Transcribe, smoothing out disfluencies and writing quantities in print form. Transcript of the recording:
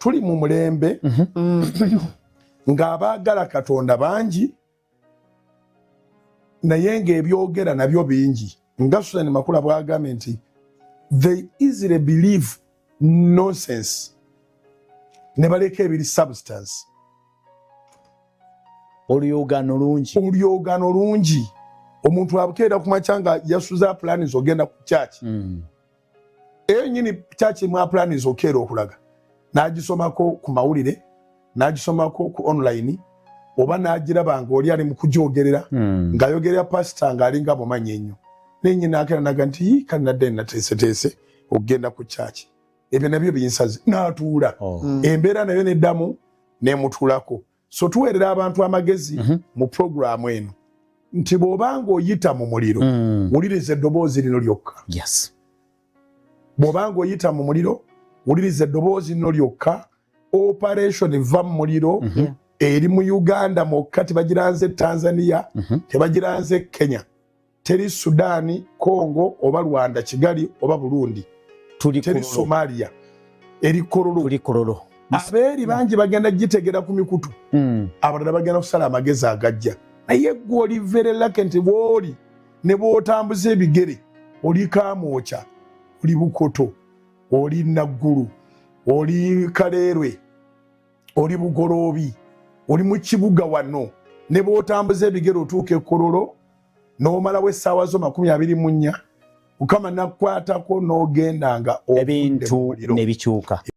tuli mu mulembe ng'abaagala Katonda bangi naye ng'ebyogera nabyo bingi nga Susan Makula bw'agambye nti they easily believe nonsense ne baleka ebiri substance. Oluyogano lungi omuntu abukeera ku makya nga yasuza plans ogenda ku church eyo nyini church mwa plans okeera okulaga n'agisomako ku mawulire n'agisomako ku online oba n'agirabanga oli ali mu kujoogerera ng'ayogerera pastor ng'alinga bumanyi ennyo nenyina akera naga nti kanadde nateeseteese okugenda ku church ebyo nabyo binsaze n'atuula embeera nayo neddamu nemutuulako. So tuweerera abantu amagezi mu programu eno nti bw'obanga oyita mu muliro wuliriza eddoboozi lino lyokka. Bw'obanga oyita mu muliro wuliriza eddoboozi lino lyokka. Operation eva mu muliro eri mu Uganda mwokka, tebagiranze Tanzania, tebagiranze Kenya, teri Sudani, Congo oba Rwanda, Kigali oba Burundi, teri Somalia, eri Kololo. Abeeri bangi bagenda gitegera ku mikutu, abalala bagenda kusala amagezi agajja. Naye gwe oli very lucky nti bw'oli ne bw'otambuza ebigere oli Kamwokya, oli Bukoto, oli Naggulu, oli Kaleerwe, oli Bugoloobi, oli mu kibuga wano, ne bw'otambuza ebigere otuuka e Kololo n'omalawo essaawa zo 24 Mukama n'akkwatako n'ogenda nga ebintu ne bikyuka.